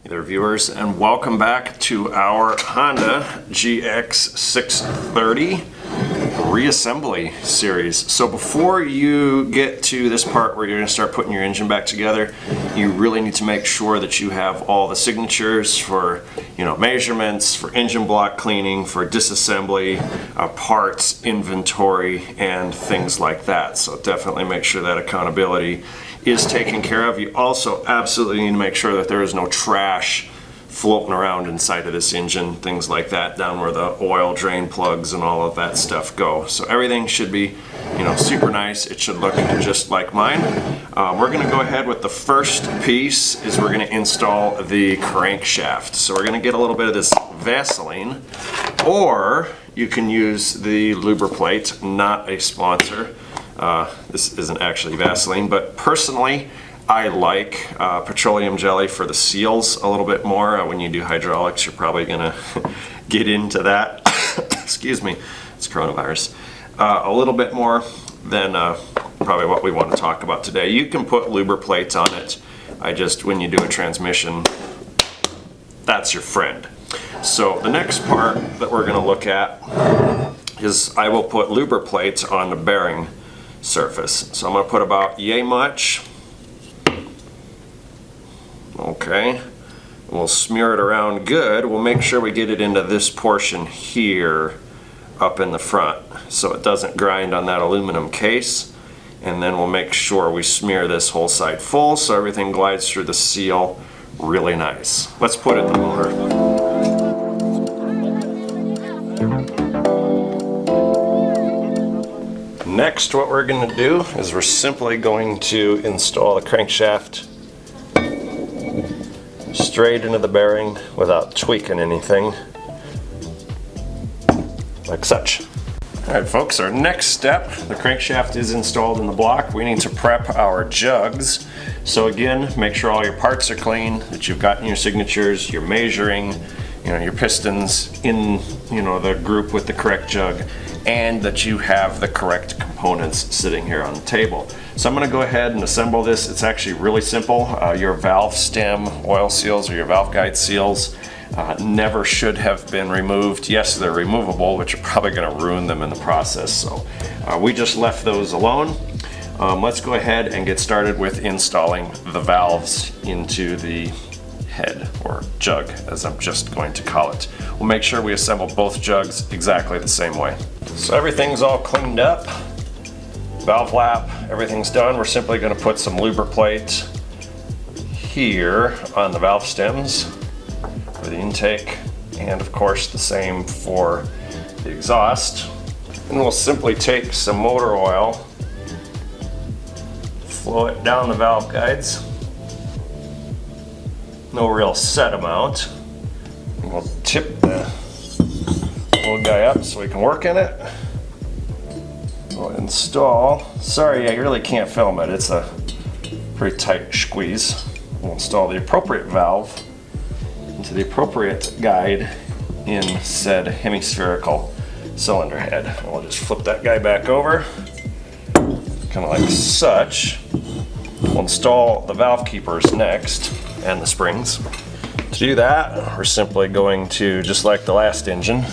Hey there, viewers, and welcome back to our Honda GX630 reassembly series. So before you get to this part where you're going to start putting your engine back together, you really need to make sure that you have all the signatures for, measurements, for engine block cleaning, for disassembly, parts, inventory, and things like that. So definitely make sure that accountability is taken care of. You also absolutely need to make sure that there is no trash floating around inside of this engine, things like that, down where the oil drain plugs and all of that stuff go. So everything should be, super nice. It should look just like mine. We're gonna go ahead with the first piece is we're gonna install the crankshaft. So we're gonna get a little bit of this Vaseline, or you can use the Lubriplate, not a sponsor. This isn't actually Vaseline, but personally I like petroleum jelly for the seals a little bit more. When you do hydraulics, you're probably gonna get into that. Excuse me, it's coronavirus. A little bit more than probably what we want to talk about today. You can put Lubriplate on it. When you do a transmission, that's your friend. So the next part that we're gonna look at is I will put Lubriplate on the bearing surface. So I'm going to put about yay much. Okay, we'll smear it around good. We'll make sure we get it into this portion here up in the front so it doesn't grind on that aluminum case, and then we'll make sure we smear this whole side full so everything glides through the seal really nice. Let's put it in the motor. Next, what we're going to do is we're simply going to install the crankshaft straight into the bearing without tweaking anything, like such. Alright folks, our next step, the crankshaft is installed in the block. We need to prep our jugs. So again, make sure all your parts are clean, that you've gotten your signatures, you're measuring, your pistons in, the group with the correct jug, and that you have the correct components sitting here on the table. So I'm going to go ahead and assemble this. It's actually really simple. Your valve stem oil seals or your valve guide seals never should have been removed. Yes, they're removable, but you're probably going to ruin them in the process. So we just left those alone. Let's go ahead and get started with installing the valves into the head, or jug as I'm just going to call it. We'll make sure we assemble both jugs exactly the same way. So everything's all cleaned up, valve lap, everything's done. We're simply going to put some Lubriplate here on the valve stems for the intake, and of course the same for the exhaust. And we'll simply take some motor oil, flow it down the valve guides. No real set amount. And we'll tip the little guy up so we can work in it. We'll install, sorry, I really can't film it. It's a pretty tight squeeze. We'll install the appropriate valve into the appropriate guide in said hemispherical cylinder head. And we'll just flip that guy back over, kind of like such. We'll install the valve keepers next, and the springs. To do that, we're simply going to, just like the last engine,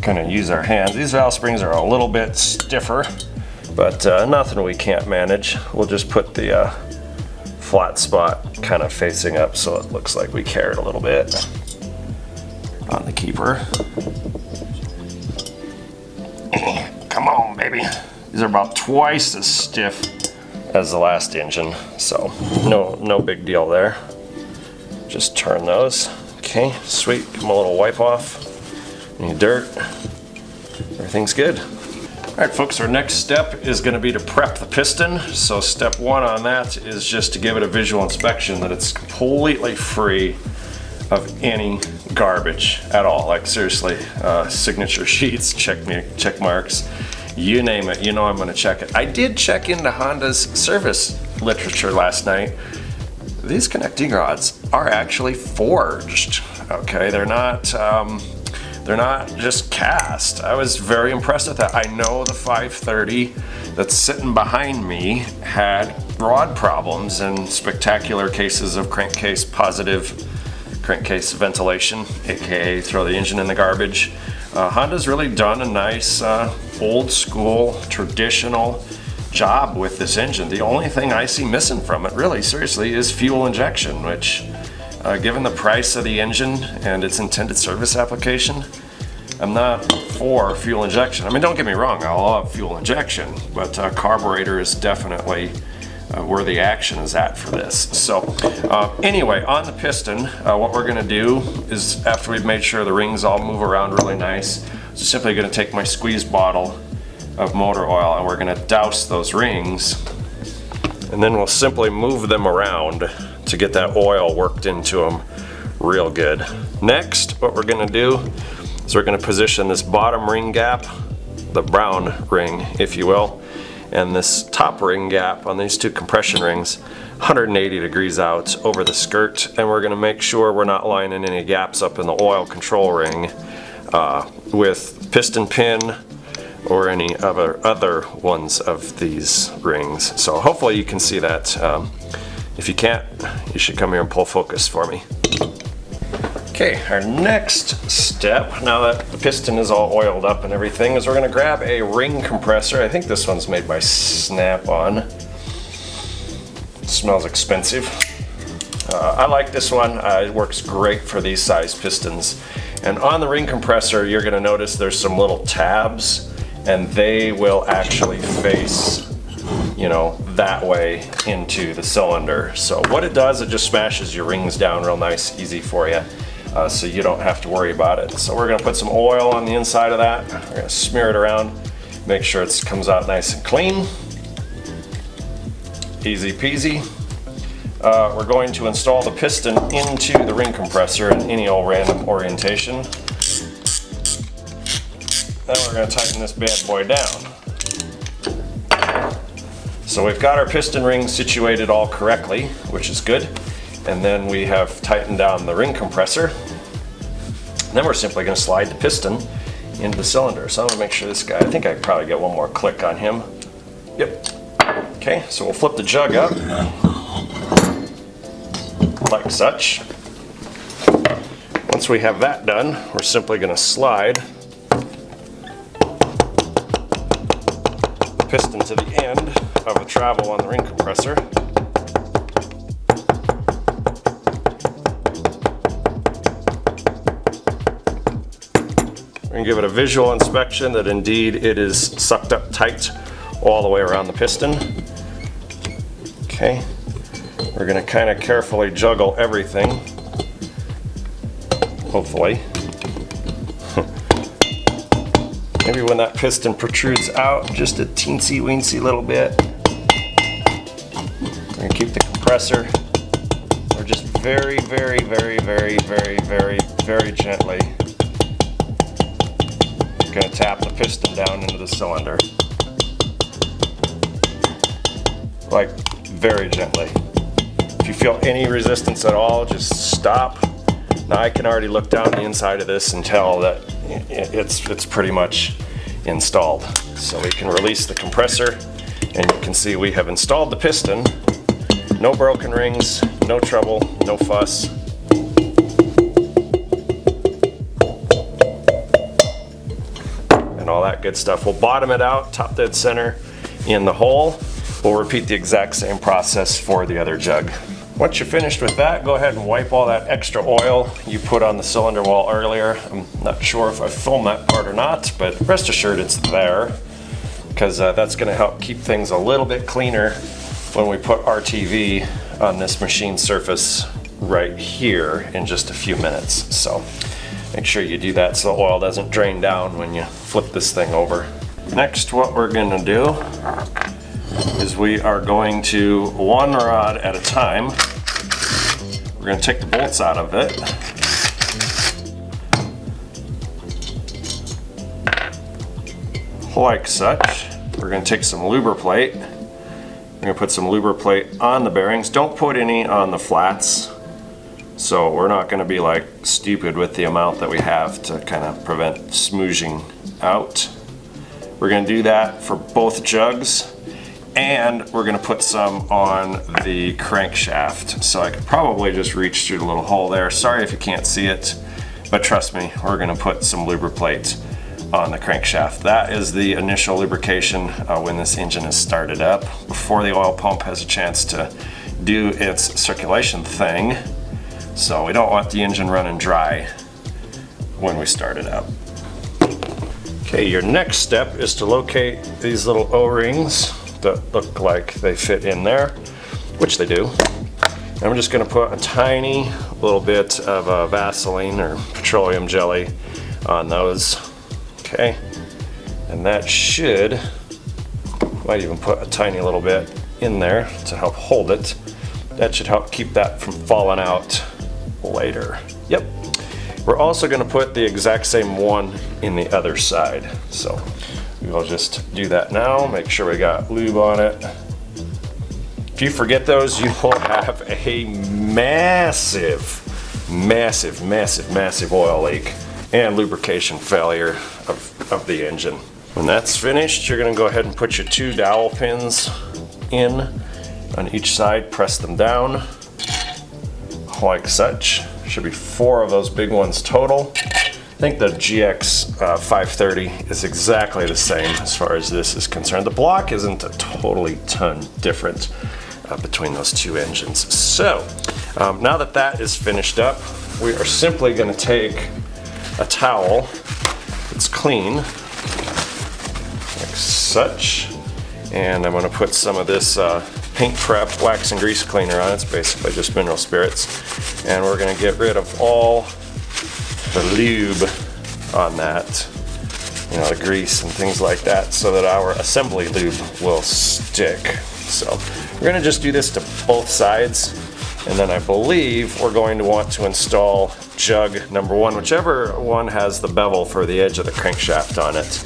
kind of use our hands. These valve springs are a little bit stiffer, but nothing we can't manage. We'll just put the flat spot kind of facing up so it looks like we cared a little bit on the keeper. Come on, baby. These are about twice as stiff as the last engine, so no big deal there. Just turn those. Okay, sweet. Give them a little wipe off. Any dirt. Everything's good. Alright folks, our next step is going to be to prep the piston. So step one on that is just to give it a visual inspection that it's completely free of any garbage at all. Like seriously, signature sheets, check marks, you name it, I'm going to check it. I did check into Honda's service literature last night. These connecting rods are actually forged. Okay, they're not just cast. I was very impressed with that. I know the 530 that's sitting behind me had rod problems and spectacular cases of crankcase positive crankcase ventilation, aka throw the engine in the garbage. Honda's really done a nice old school traditional job with this engine. The only thing I see missing from it, really seriously, is fuel injection, which given the price of the engine and its intended service application, I'm not for fuel injection. I mean, don't get me wrong, I love fuel injection, but carburetor is definitely where the action is at for this. So anyway, on the piston, what we're gonna do is, after we've made sure the rings all move around really nice, just simply gonna take my squeeze bottle of motor oil and we're gonna douse those rings, and then we'll simply move them around to get that oil worked into them real good. Next, what we're gonna do is we're gonna position this bottom ring gap, the brown ring, if you will, and this top ring gap on these two compression rings 180 degrees out over the skirt, and we're going to make sure we're not lining any gaps up in the oil control ring with piston pin or any other ones of these rings. So hopefully you can see that. If you can't, you should come here and pull focus for me. Okay, our next step, now that the piston is all oiled up and everything, is we're going to grab a ring compressor. I think this one's made by Snap-on. It smells expensive. I like this one. It works great for these size pistons. And on the ring compressor, you're going to notice there's some little tabs, and they will actually face, you know, that way into the cylinder. So what it does, it just smashes your rings down real nice, easy for you. So you don't have to worry about it. So we're going to put some oil on the inside of that. We're going to smear it around, make sure it comes out nice and clean. Easy peasy. We're going to install the piston into the ring compressor in any old random orientation. Then we're going to tighten this bad boy down. So we've got our piston ring situated all correctly, which is good. And then we have tightened down the ring compressor. And then we're simply going to slide the piston into the cylinder. So I'm going to make sure this guy, I think I probably get one more click on him. Yep. Okay, so we'll flip the jug up like such. Once we have that done, we're simply going to slide the piston to the end of the travel on the ring compressor. And give it a visual inspection that indeed it is sucked up tight all the way around the piston. Okay, we're going to kind of carefully juggle everything, hopefully. Maybe when that piston protrudes out just a teensy weensy little bit. We're going to keep the compressor. We're just very, very, very, very, very, very, very gently going to tap the piston down into the cylinder. Like, very gently. If you feel any resistance at all, just stop. Now I can already look down the inside of this and tell that it's pretty much installed. So we can release the compressor, and you can see we have installed the piston. No broken rings, no trouble, no fuss. All that good stuff. We'll bottom it out, top dead center in the hole. We'll repeat the exact same process for the other jug. Once you're finished with that, go ahead and wipe all that extra oil you put on the cylinder wall earlier. I'm not sure if I filmed that part or not, but rest assured it's there, because that's going to help keep things a little bit cleaner when we put RTV on this machine surface right here in just a few minutes. So make sure you do that so the oil doesn't drain down when you flip this thing over. Next, what we're going to do is we are going to, one rod at a time, we're going to take the bolts out of it. Like such. We're going to take some Lubriplate. We're going to put some Lubriplate on the bearings. Don't put any on the flats. So we're not going to be like stupid with the amount that we have to kind of prevent smooshing out. We're going to do that for both jugs, And we're gonna put some on the crankshaft. So I could probably just reach through the little hole there. Sorry if you can't see it, but trust me, we're gonna put some lubriplate on the crankshaft. That is the initial lubrication when this engine is started up, before the oil pump has a chance to do its circulation thing. So we don't want the engine running dry when we start it up. Okay, your next step is to locate these little O-rings that look like they fit in there, which they do. And I'm just gonna put a tiny little bit of Vaseline or petroleum jelly on those. Okay, and that should, might even put a tiny little bit in there to help hold it. That should help keep that from falling out later. Yep. We're also going to put the exact same one in the other side. So we'll just do that now. Make sure we got lube on it. If you forget those, you will have a massive oil leak and lubrication failure of the engine. When that's finished, you're going to go ahead and put your 2 dowel pins in on each side, press them down like such. Should be 4 of those big ones total. I think the GX 530 is exactly the same as far as this is concerned. The block isn't a totally ton different between those 2 engines. So now that that is finished up, we are simply going to take a towel that's clean like such, and I'm going to put some of this paint prep wax and grease cleaner on. It's basically just mineral spirits, and we're going to get rid of all the lube on that, you know, the grease and things like that, so that our assembly lube will stick. So we're going to just do this to both sides, and then I believe we're going to want to install jug number 1, whichever one has the bevel for the edge of the crankshaft on it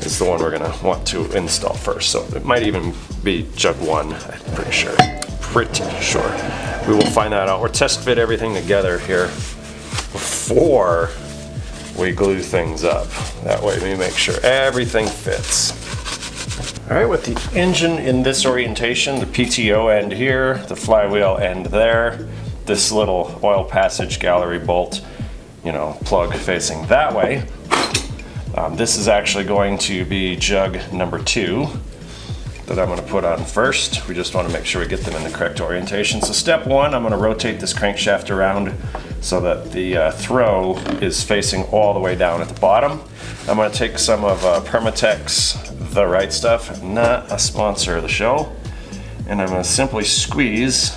is the one we're going to want to install first. So it might even be jug 1, I'm pretty sure. We will find that out. We'll test fit everything together here before we glue things up. That way we make sure everything fits. All right, with the engine in this orientation, the PTO end here, the flywheel end there, this little oil passage gallery bolt, you know, plug facing that way. This is actually going to be jug number 2 that I'm going to put on first. We just want to make sure we get them in the correct orientation. So step 1, I'm going to rotate this crankshaft around so that the throw is facing all the way down at the bottom. I'm going to take some of Permatex The Right Stuff, not a sponsor of the show, and I'm going to simply squeeze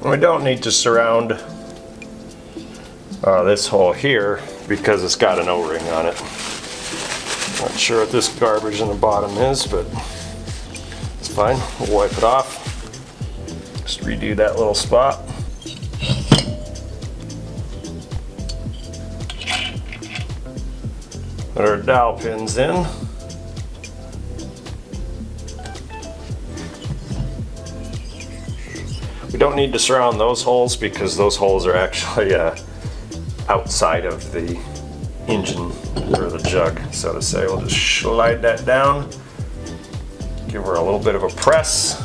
We don't need to surround this hole here because it's got an O-ring on it. Not sure what this garbage in the bottom is, but it's fine. We'll wipe it off. Just redo that little spot. Put our dowel pins in. We don't need to surround those holes because those holes are actually outside of the engine or the jug, so to say. We'll just slide that down, give her a little bit of a press,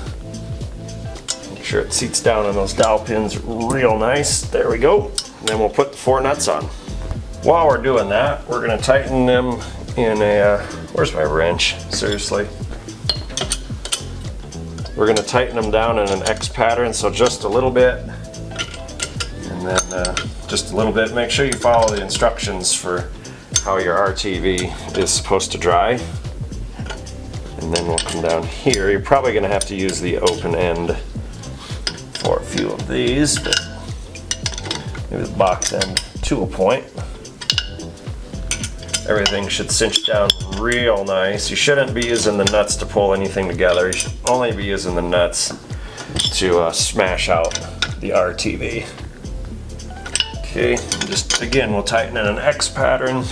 make sure it seats down on those dowel pins real nice. There we go. And then we'll put the 4 nuts on. While we're doing that, we're going to tighten them in a, where's my wrench? Seriously. We're going to tighten them down in an X pattern, so just a little bit, and then just a little bit. Make sure you follow the instructions for how your RTV is supposed to dry. And then we'll come down here. You're probably going to have to use the open end for a few of these, but maybe the box end to a point. Everything should cinch down real nice. You shouldn't be using the nuts to pull anything together. You should only be using the nuts to smash out the RTV. Okay, just again, we'll tighten in an X pattern.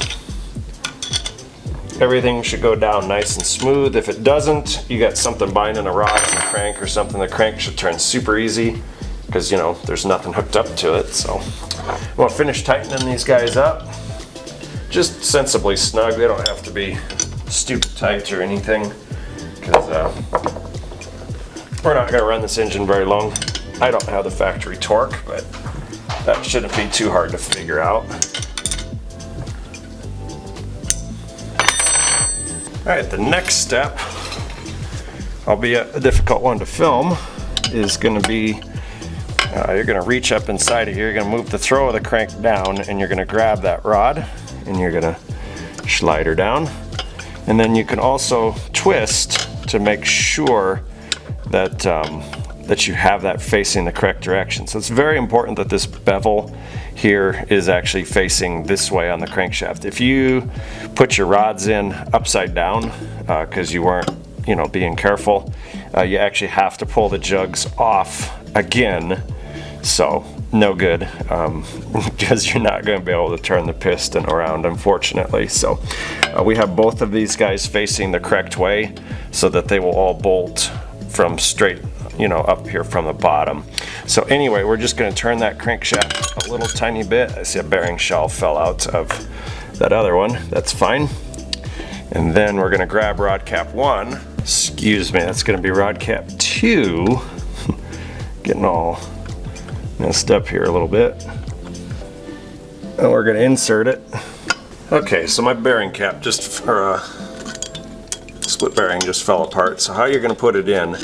everything should go down nice and smooth. If it doesn't, you got something binding a rod on the crank or something. The crank should turn super easy because, you know, there's nothing hooked up to it. So we'll finish tightening these guys up. Just sensibly snug. They don't have to be stupid tight or anything, because we're not going to run this engine very long. I don't have the factory torque, but that shouldn't be too hard to figure out. Alright, the next step, albeit a difficult one to film, is going to be you're going to reach up inside of here, you're going to move the throw of the crank down, and you're going to grab that rod and you're going to slide her down. And then you can also twist to make sure that that you have that facing the correct direction. So it's very important that this bevel here is actually facing this way on the crankshaft. If you put your rods in upside down because you weren't, you know, being careful, you actually have to pull the jugs off again. So no good, because you're not going to be able to turn the piston around, unfortunately. So we have both of these guys facing the correct way so that they will all bolt from straight, you know, up here from the bottom. So anyway, we're just going to turn that crankshaft a little tiny bit. I see a bearing shell fell out of that other one. That's fine. And then we're going to grab rod cap 1. Excuse me, that's going to be rod cap 2. Getting all messed up here a little bit. And we're going to insert it. Okay, so my bearing cap just, split bearing just fell apart. So how you're going to put it in,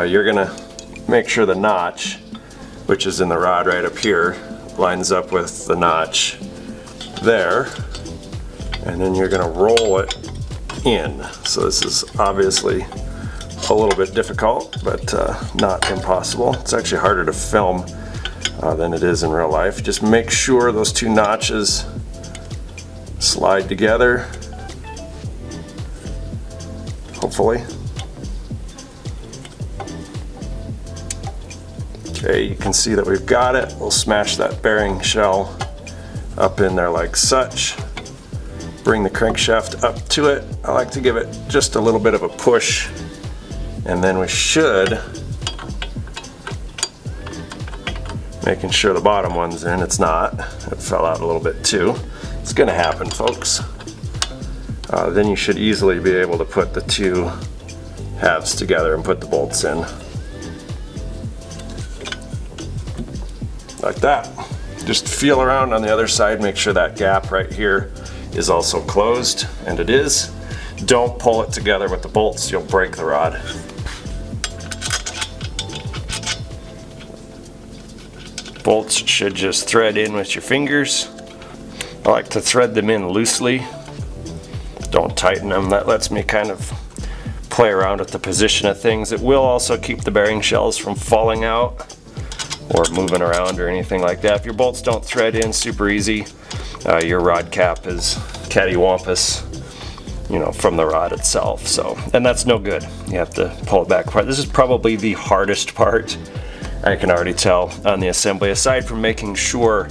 you're going to make sure the notch, which is in the rod right up here, lines up with the notch there. And then you're going to roll it in. So this is obviously a little bit difficult, but not impossible. It's actually harder to film than it is in real life. Just make sure those two notches slide together, hopefully. Okay, you can see that we've got it. We'll smash that bearing shell up in there like such. Bring the crankshaft up to it. I like to give it just a little bit of a push, and then we should, making sure the bottom one's in. It's not. It fell out a little bit too. It's going to happen, folks. Then you should easily be able to put the two halves together and put the bolts in. Like that. Just feel around on the other side, make sure that gap right here is also closed, and it is. Don't pull it together with the bolts, you'll break the rod. Bolts should just thread in with your fingers. I like to thread them in loosely. Don't tighten them. That lets me kind of play around with the position of things. It will also keep the bearing shells from falling out or moving around or anything like that. If your bolts don't thread in super easy, your rod cap is cattywampus, you know, from the rod itself. So, and that's no good. You have to pull it back apart. This is probably the hardest part, I can already tell, on the assembly, aside from making sure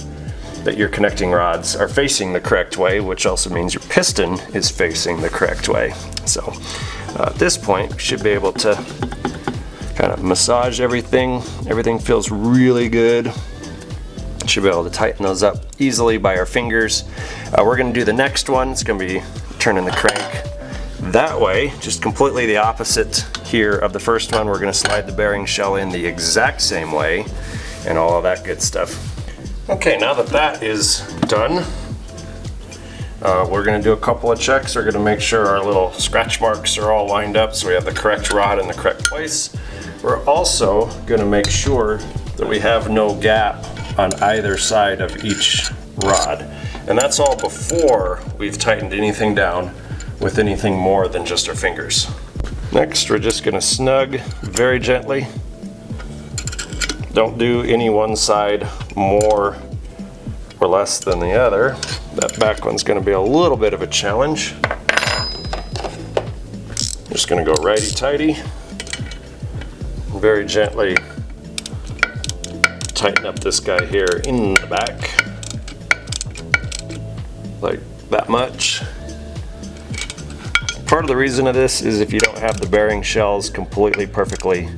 that your connecting rods are facing the correct way, which also means your piston is facing the correct way. So at this point, we should be able to kind of massage everything. Everything feels really good. Should be able to tighten those up easily by our fingers. We're going to do the next one. It's going to be turning the crank that way, just completely the opposite here of the first one. We're going to slide the bearing shell in the exact same way and all of that good stuff. Okay, now that that is done, we're going to do a couple of checks. We're going to make sure our little scratch marks are all lined up so we have the correct rod in the correct place. We're also going to make sure that we have no gap on either side of each rod. And that's all before we've tightened anything down with anything more than just our fingers. Next, we're just going to snug very gently. Don't do any one side more or less than the other. That back one's going to be a little bit of a challenge. Just going to go righty-tighty. Very gently tighten up this guy here in the back. Like that much. Part of the reason of this is if you don't have the bearing shells completely perfectly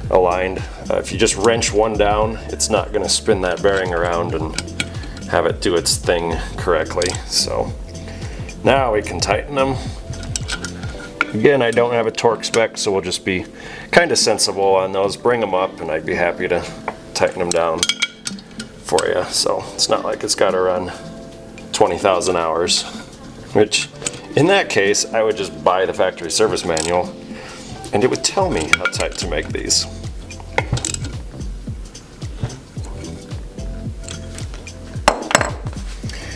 aligned, if you just wrench one down, it's not going to spin that bearing around and have it do its thing correctly. So now we can tighten them. Again, I don't have a torque spec, so we'll just be kind of sensible on those. Bring them up and I'd be happy to tighten them down for you. So it's not like it's got to run 20,000 hours, which in that case, I would just buy the factory service manual and it would tell me how tight to make these.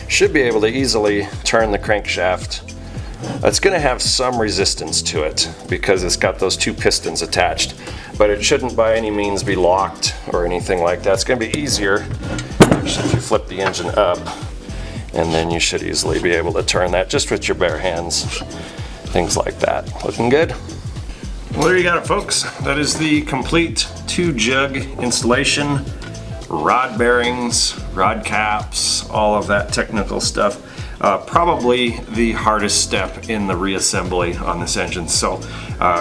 Should be able to easily turn the crankshaft. It's going to have some resistance to it because it's got those two pistons attached, but it shouldn't by any means be locked or anything like that. It's going to be easier if you flip the engine up, and then you should easily be able to turn that just with your bare hands, things like that. Looking good? Well, there you got it, folks. That is the complete 2-jug installation. Rod bearings, rod caps, all of that technical stuff. Probably the hardest step in the reassembly on this engine. So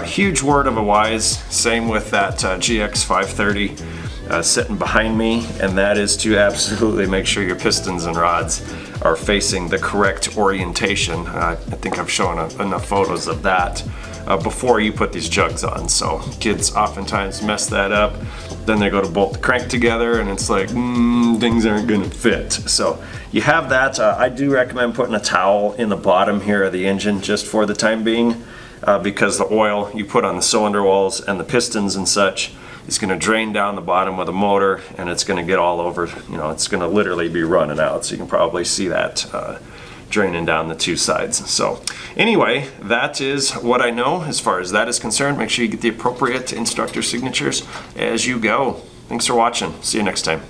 huge word of a wise, same with that GX 530 sitting behind me, and that is to absolutely make sure your pistons and rods are facing the correct orientation. I think I've shown enough photos of that before you put these jugs on. So kids oftentimes mess that up. Then they go to bolt the crank together and it's like, things aren't gonna fit. So you have that. I do recommend putting a towel in the bottom here of the engine just for the time being, because the oil you put on the cylinder walls and the pistons and such is gonna drain down the bottom of the motor, and it's gonna get all over, you know, it's gonna literally be running out. So you can probably see that draining down the two sides. So anyway, that is what I know as far as that is concerned. Make sure you get the appropriate instructor signatures as you go. Thanks for watching. See you next time.